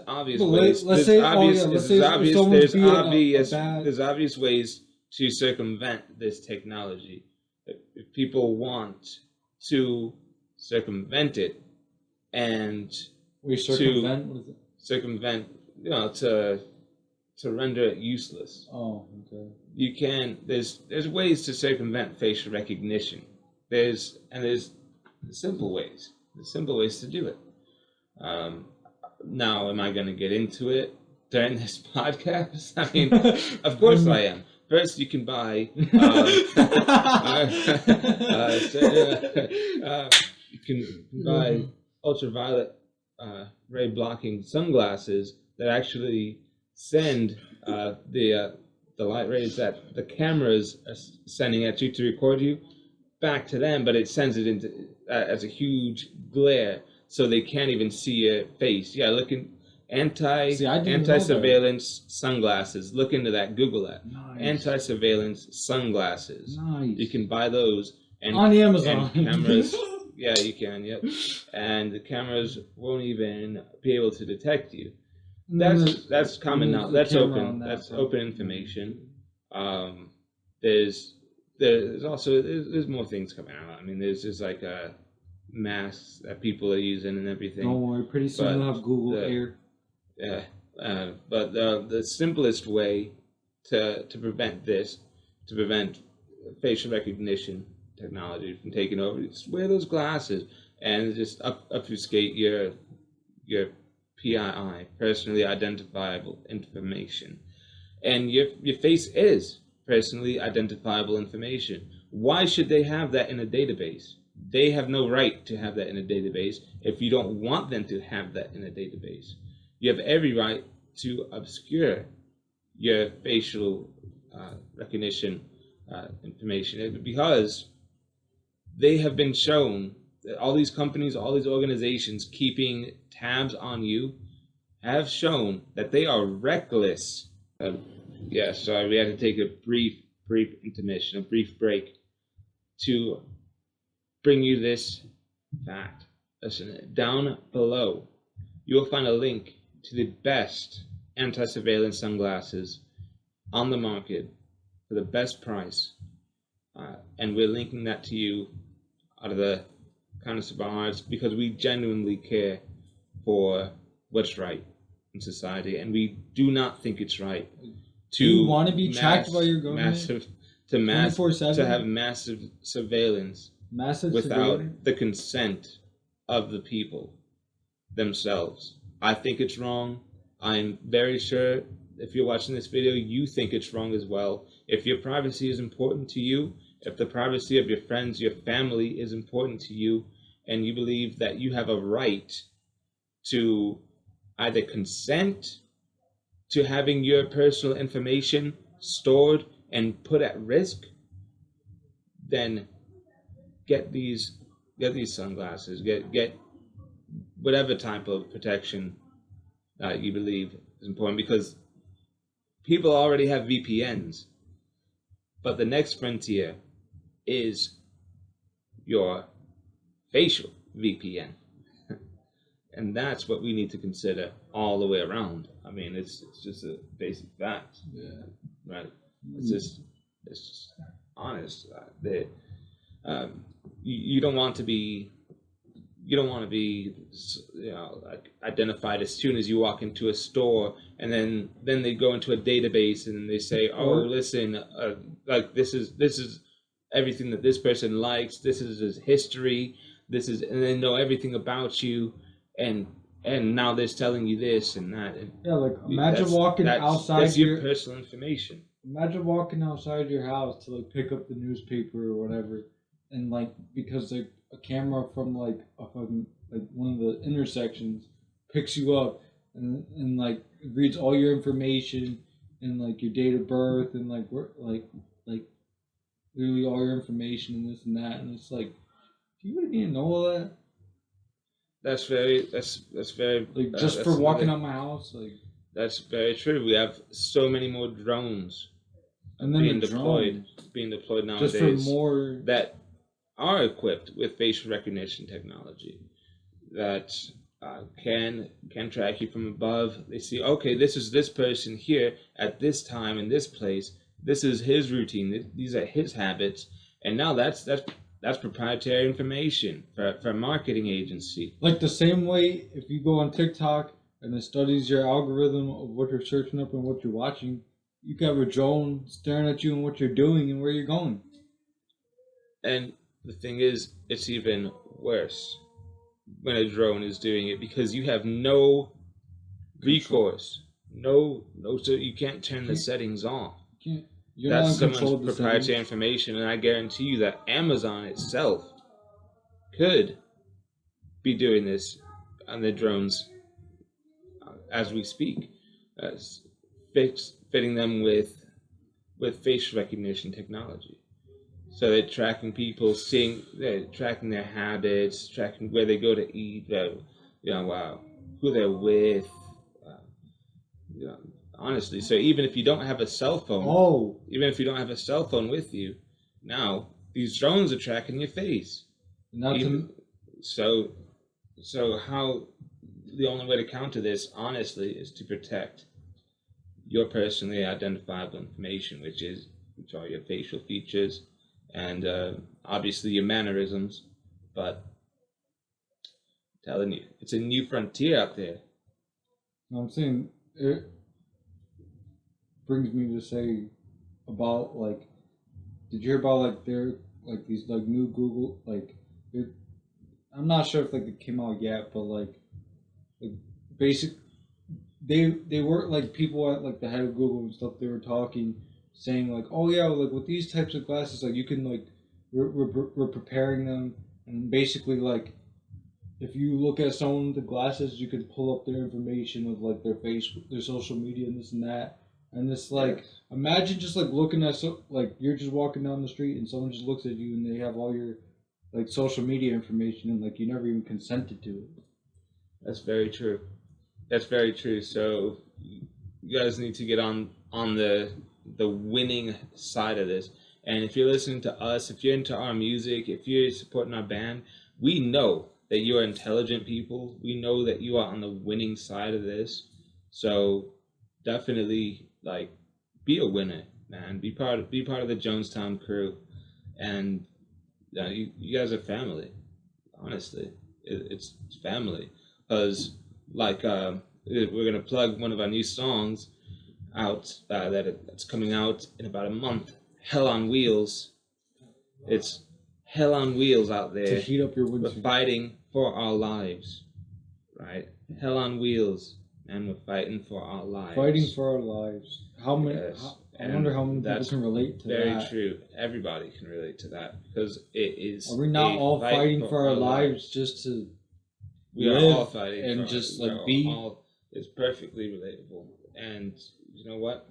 obvious but ways. let's There's say, obvious. oh yeah, let's There's say obvious. someone's There's being obvious. a bad. There's obvious ways to circumvent this technology. If people want to circumvent it and We circumvent. What is it? circumvent, to render it useless. Oh, okay. You can. There's ways to circumvent facial recognition. There's simple ways. There's simple ways to do it. Now, am I going to get into it during this podcast? I mean, of course I am. First, you can buy. You can buy ultraviolet ray blocking sunglasses that actually send the light rays that the cameras are sending at you to record you back to them, but it sends it into as a huge glare, so they can't even see your face. Yeah, looking anti-surveillance sunglasses. Look into that. Google that. Nice. Anti-surveillance sunglasses. Nice. You can buy those and on Amazon. And cameras. Yeah, you can. Yep. And the cameras won't even be able to detect you. That's common now. That's open. That's open information. There's also there's more things coming out. I mean, there's just like a masks that people are using and everything. Don't worry, pretty soon we'll have Google Air. Yeah, but the simplest way to prevent facial recognition technology from taking over, just wear those glasses and just obfuscate your PII, personally identifiable information, and your face is personally identifiable information. Why should they have that in a database? They have no right to have that in a database if you don't want them to have that in a database. You have every right to obscure your facial recognition information, because they have been shown that all these companies, all these organizations keeping tabs on you have shown that they are reckless. Sorry, we had to take a brief intermission, a brief break to bring you this fact. Listen, down below, you will find a link to the best anti-surveillance sunglasses on the market for the best price. And we're linking that to you out of the kindness of our hearts, because we genuinely care for what's right in society, and we do not think it's right to you want to be tracked by your government, to have massive surveillance without the consent of the people themselves. I think it's wrong. I'm very sure if you're watching this video, you think it's wrong as well. If your privacy is important to you, if the privacy of your friends, your family is important to you, and you believe that you have a right to either consent to having your personal information stored and put at risk, then get these sunglasses, get whatever type of protection you believe is important, because people already have VPNs, but the next frontier is your facial VPN. And that's what we need to consider all the way around. I mean, it's just a basic fact. Yeah. Right. It's just honest. You don't want to be like identified as soon as you walk into a store, and then they go into a database and they say, oh, listen, like this is everything that this person likes, this is his history, and they know everything about you, and now they're telling you this and that. And yeah, like imagine walking outside that's your personal information. Imagine walking outside your house to like pick up the newspaper or whatever, and like because like a camera from like a fucking like one of the intersections picks you up and like reads all your information and like your date of birth and like literally all your information and this and that, and it's like, do you really need to know all that? That's very Like just for walking out my house, like. That's very true. We have so many more drones And then being the deployed drones, being deployed just for nowadays more. that are equipped with facial recognition technology that can track you from above. They see, okay, this is this person here at this time in this place. This is his routine. These are his habits, and now that's proprietary information for a marketing agency. Like the same way, if you go on TikTok and it studies your algorithm of what you're searching up and what you're watching, you can have a drone staring at you and what you're doing and where you're going. And the thing is, it's even worse when a drone is doing it because you have no recourse. No, so you can't turn the settings off. You're not That's in control someone's of the proprietary settings. information, and I guarantee you that Amazon itself could be doing this on the drones as we speak, fitting them with facial recognition technology. So they're tracking people, they're tracking their habits, tracking where they go to eat, who they're with. Honestly, so even if you don't have a cell phone, even if you don't have a cell phone with you, now these drones are tracking your face. So how the only way to counter this, honestly, is to protect your personally identifiable information, which are your facial features and obviously your mannerisms. But I'm telling you, it's a new frontier out there. I'm saying it brings me to say about like, did you hear about like these like new Google like, I'm not sure if like it came out yet, but like basic they were like people at like the head of Google and stuff. They were talking, saying like, oh yeah, like with these types of glasses, like you can like we're preparing them, and basically like if you look at someone with the glasses, you can pull up their information of like their Facebook, their social media, and this and that. And it's like, imagine just like looking at like you're just walking down the street and someone just looks at you and they have all your like social media information and like you never even consented to it. That's very true. That's very true. So you guys need to get on the winning side of this. And if you're listening to us, if you're into our music, if you're supporting our band, we know that you are intelligent people. We know that you are on the winning side of this. So definitely like be a winner, man. Be part of the Jonestown crew. And you guys are family. Honestly, it's family. Because like we're gonna plug one of our new songs out that's coming out in about a month. Hell on Wheels. It's hell on wheels out there. To heat up your windshield. We're fighting for our lives, right? Hell on wheels, and we're fighting for our lives. Fighting for our lives. How many? Yes. I wonder how many people can relate to that. Very true. Everybody can relate to that because it is. Are we not all fighting for our lives just to? We are all fighting and just like be. It's perfectly relatable, and you know what?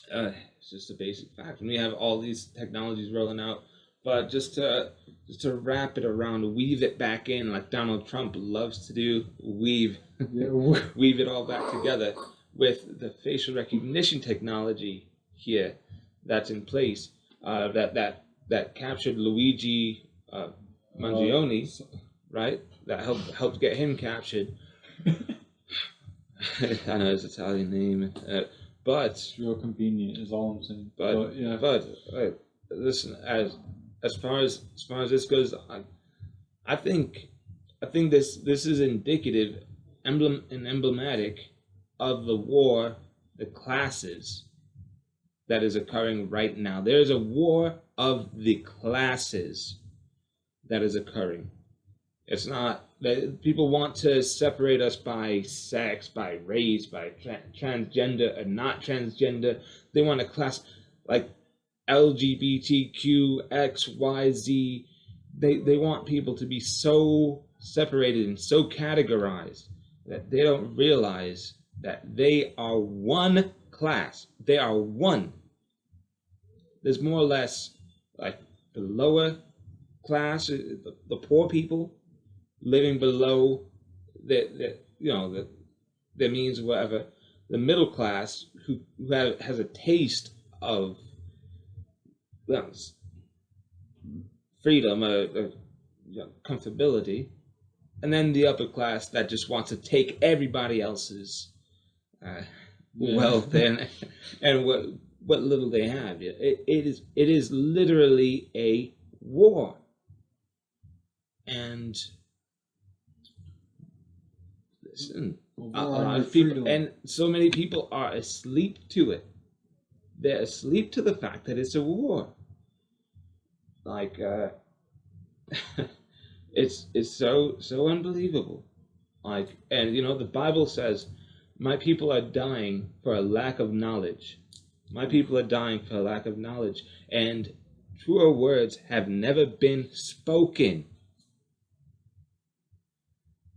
It's just a basic fact. When we have all these technologies rolling out, but just to wrap it around, weave it back in like Donald Trump loves to do, weave it all back together with the facial recognition technology here that's in place that captured Luigi Mangione, right? That helped get him captured. I know his Italian name, but it's real convenient is all I'm saying. But listen, as far as this goes, I think this is indicative, emblematic of the war, the classes that is occurring right now. There is a war of the classes that is occurring. It's not that people want to separate us by sex, by race, by transgender or not transgender. They want a class like LGBTQ, X, Y, Z. They want people to be so separated and so categorized that they don't realize that they are one class. They are one. There's more or less like the lower class, the poor people, living below the means or whatever. The middle class who has a taste of freedom, comfortability, and then the upper class that just wants to take everybody else's wealth and what little they have. It is literally a war, and listen, a lot of people, and so many people are asleep to it. They're asleep to the fact that it's a war. Like, it's so unbelievable. Like, and the Bible says, "My people are dying for a lack of knowledge." My people are dying for a lack of knowledge, and truer words have never been spoken.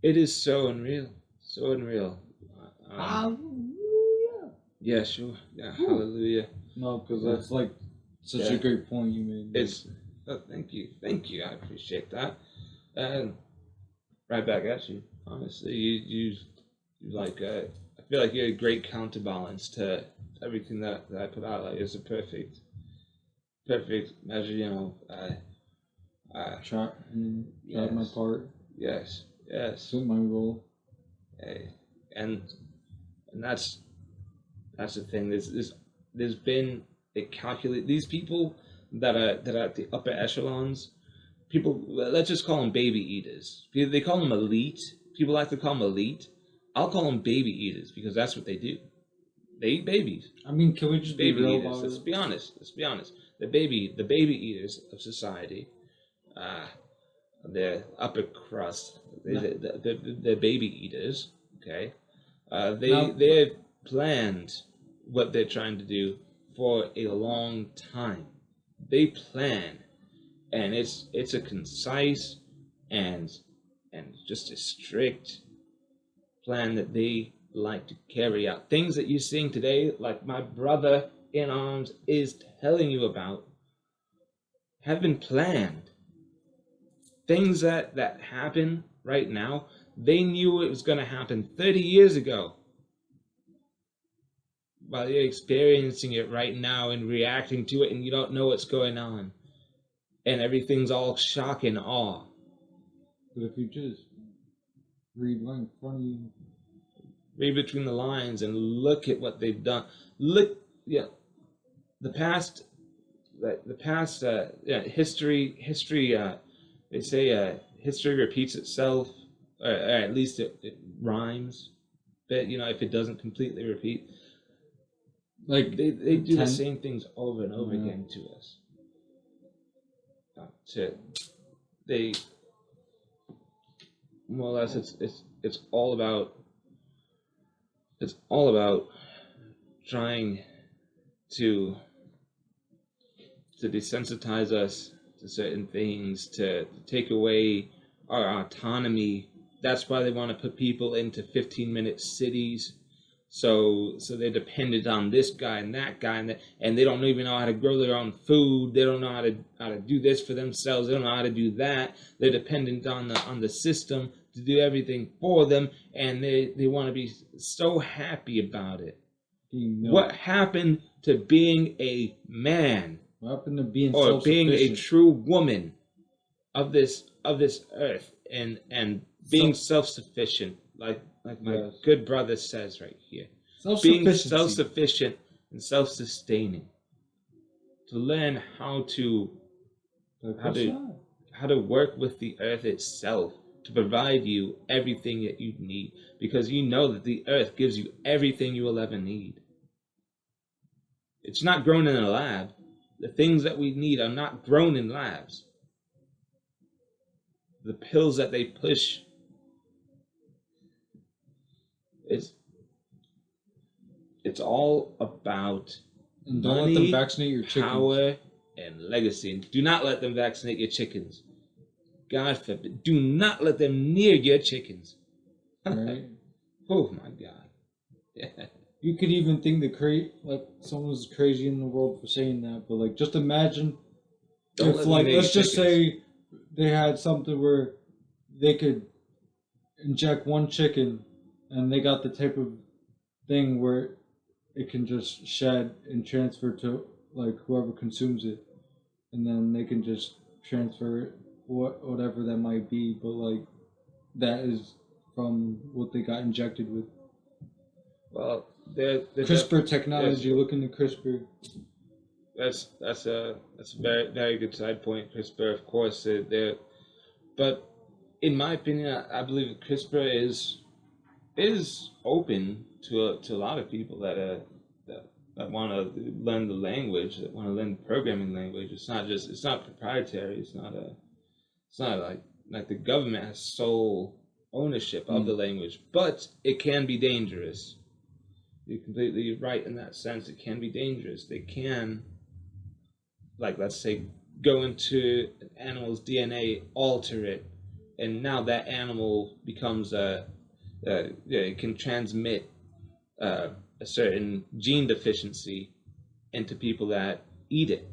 It is so unreal, so unreal. Hallelujah. Yeah, sure. Yeah, hallelujah. No, because that's like such a great point you made. Thank you. I appreciate that. And right back at you. Honestly, you like. I feel like you're a great counterbalance to everything that I put out. Like, it's a perfect measure. Try my part. Yes. Suit my role. Hey, and that's the thing. There's been a calculate. These people that are at the upper echelons, people, let's just call them baby eaters. They call them elite. People like to call them elite. I'll call them baby eaters because that's what they do. They eat babies. I mean, can we just baby be real eaters? about Let's it? be honest. The baby eaters of society, the upper crust, the baby eaters. Okay, they have planned what they're trying to do for a long time. They plan, and it's a concise and just a strict plan that they like to carry out. Things that you're seeing today, like my brother in arms is telling you about, have been planned. Things that happen right now, they knew it was going to happen 30 years ago. While you're experiencing it right now and reacting to it, and you don't know what's going on, and everything's all shock and awe. But if you just read right in front of you, read between the lines and look at what they've done. Look, the past history. They say history repeats itself, or at least it rhymes. But if it doesn't completely repeat, like they do the same things over and over again to us. They more or less it's all about trying to desensitize us to certain things, to take away our autonomy. That's why they want to put people into 15-minute cities. So they're dependent on this guy and that guy, and they don't even know how to grow their own food. They don't know how to do this for themselves. They don't know how to do that. They're dependent on the system to do everything for them, and they want to be so happy about it. What happened to being a man? What happened to being or being a true woman of this earth and being self-sufficient, like my good brother says right here, being self-sufficient and self-sustaining, to learn how to work with the earth itself to provide you everything that you need, because you know that the earth gives you everything you will ever need. It's not grown in a lab. The things that we need are not grown in labs. The pills that they push, it's all about and don't money, let them vaccinate your chickens. Power, and legacy. And do not let them vaccinate your chickens. God forbid. Do not let them near your chickens. Right? Oh my God. Yeah. You could even think that someone's crazy in the world for saying that, but like just imagine if let's just say they had something where they could inject one chicken, and they got the type of thing where it can just shed and transfer to like whoever consumes it, and then they can just transfer it, whatever that might be. But like that is from what they got injected with. Well, they're CRISPR technology. yes, Look into CRISPR. that's a very very good side point. CRISPR, of course, they're but in my opinion, I believe CRISPR is open to a lot of people that want to learn the language, that want to learn programming language. It's not proprietary. It's not like the government has sole ownership of the language, but it can be dangerous. You're completely right in that sense. It can be dangerous. They can, like, let's say, go into an animal's DNA, alter it, and now that animal becomes it can transmit a certain gene deficiency into people that eat it.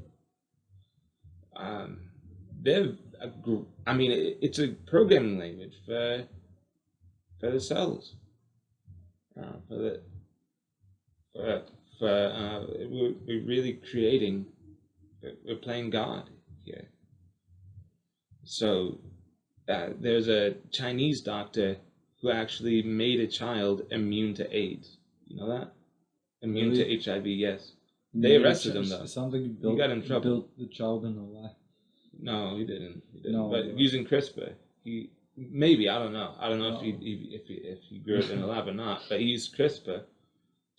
They're I mean, it's a programming language for the cells, for the we're really creating. We're playing God here. So there's a Chinese doctor who actually made a child immune to AIDS. You know that? Immune to HIV, yes. They arrested him though. It sounds like he got in trouble. Built the child in a lab. No, he didn't. No, but using CRISPR, maybe I don't know. I don't know if he grew up in a lab or not. But he used CRISPR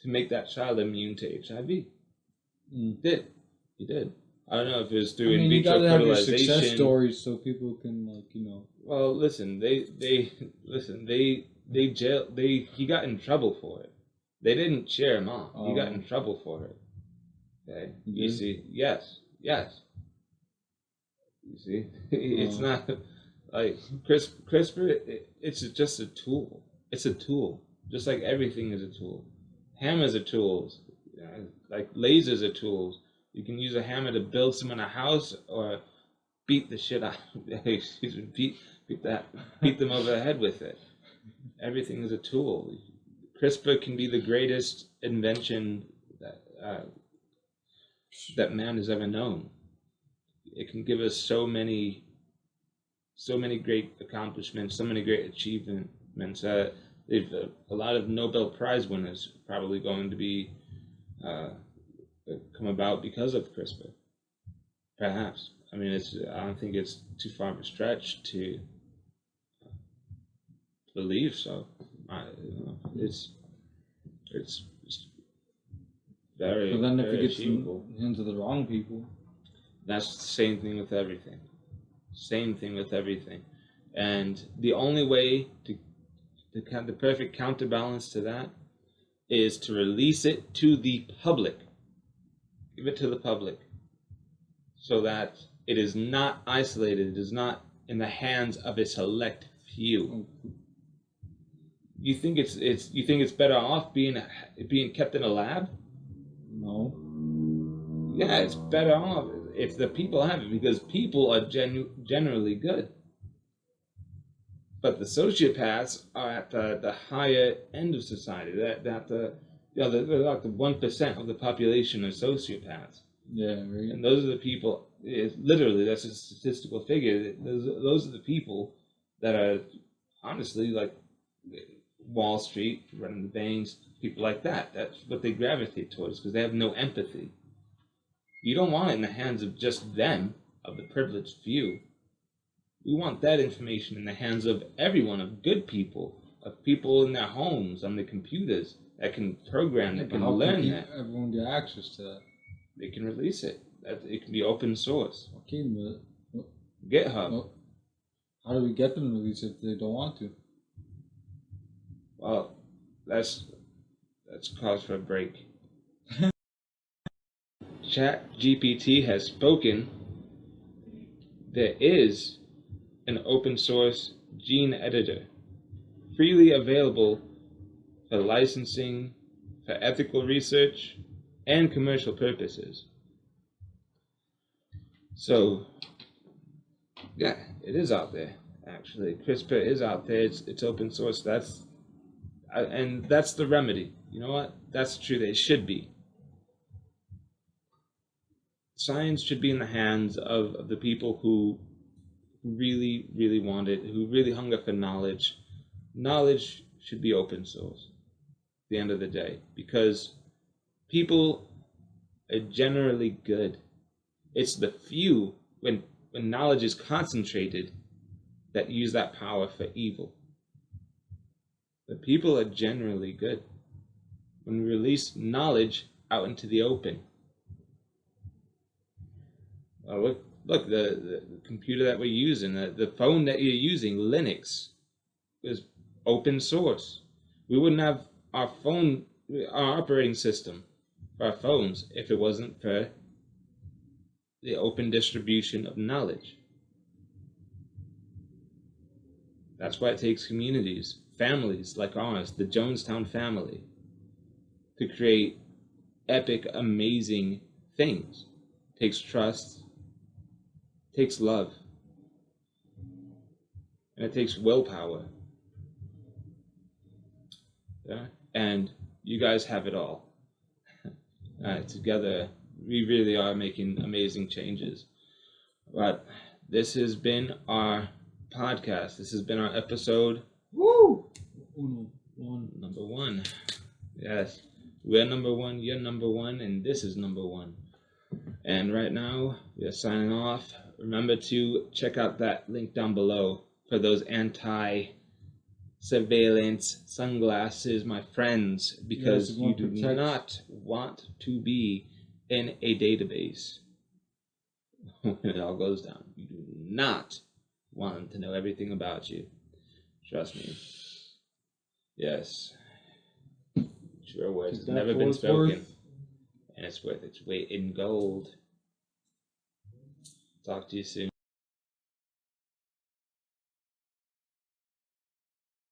to make that child immune to HIV. He did. I don't know if it was through in vitro you gotta have your fertilization. success stories so people can Well, listen, he got in trouble for it. They didn't cheer him on. He got in trouble for it. Okay, you see, yes. You see, it's not like CRISPR. It's just a tool. It's a tool, just like everything is a tool. Hammers are tools, like lasers are tools. You can use a hammer to build someone a house or beat the shit out. beat them over the head with it. Everything is a tool. CRISPR can be the greatest invention that man has ever known. It can give us so many great accomplishments, so many great achievements. A lot of Nobel Prize winners probably going to be come about because of CRISPR. Perhaps. I mean, I don't think it's too far of a stretch to believe so. It's very. But then if very it gets achievable. into the wrong people, that's the same thing with everything. Same thing with everything, and the only way to the perfect counterbalance to that is to release it to the public. Give it to the public, so that it is not isolated. It is not in the hands of a select few. You think it's better off being kept in a lab? No. Yeah, it's better off if the people have it, because people are generally good. But the sociopaths are at the higher end of society. They're like the 1% of the population are sociopaths. Yeah, right. And those are the people. Literally, that's a statistical figure. Those are the people that are honestly like Wall Street, running the banks, people like that. That's what they gravitate towards because they have no empathy. You don't want it in the hands of just them, of the privileged few. We want that information in the hands of everyone, of good people, of people in their homes, on the computers that can program, that can learn that. Everyone get access to that. They can release it. It can be open source. Okay, but GitHub. Well, how do we get them to release it if they don't want to? Well, that's cause for a break. ChatGPT has spoken. There is an open source gene editor freely available for licensing, for ethical research, and commercial purposes. So, yeah, it is out there. actually. CRISPR is out there. It's open source. And that's the remedy. You know what? That's true. It should be. Science should be in the hands of the people who really, really want it, who really hunger for knowledge. Knowledge should be open source at the end of the day, because people are generally good. It's the few, when knowledge is concentrated, that use that power for evil. But people are generally good. When we release knowledge out into the open. Look, the computer that we're using, the phone that you're using, Linux, is open source. We wouldn't have our operating system for our phones if it wasn't for the open distribution of knowledge. That's why it takes communities, families like ours, the Jonestown family, to create epic, amazing things. It takes trust, it takes love, and it takes willpower. Yeah? And you guys have it all. Together, we really are making amazing changes. But this has been our podcast. This has been our episode. Woo! Number one. Yes. We're number one, you're number one, and this is number one. And right now, we are signing off. Remember to check out that link down below for those anti-surveillance sunglasses, my friends, because you do not want to be in a database when it all goes down. You do not want them to know everything about you. Trust me. Yes. Sure words have never been spoken. And it's worth its weight in gold. Talk to you soon.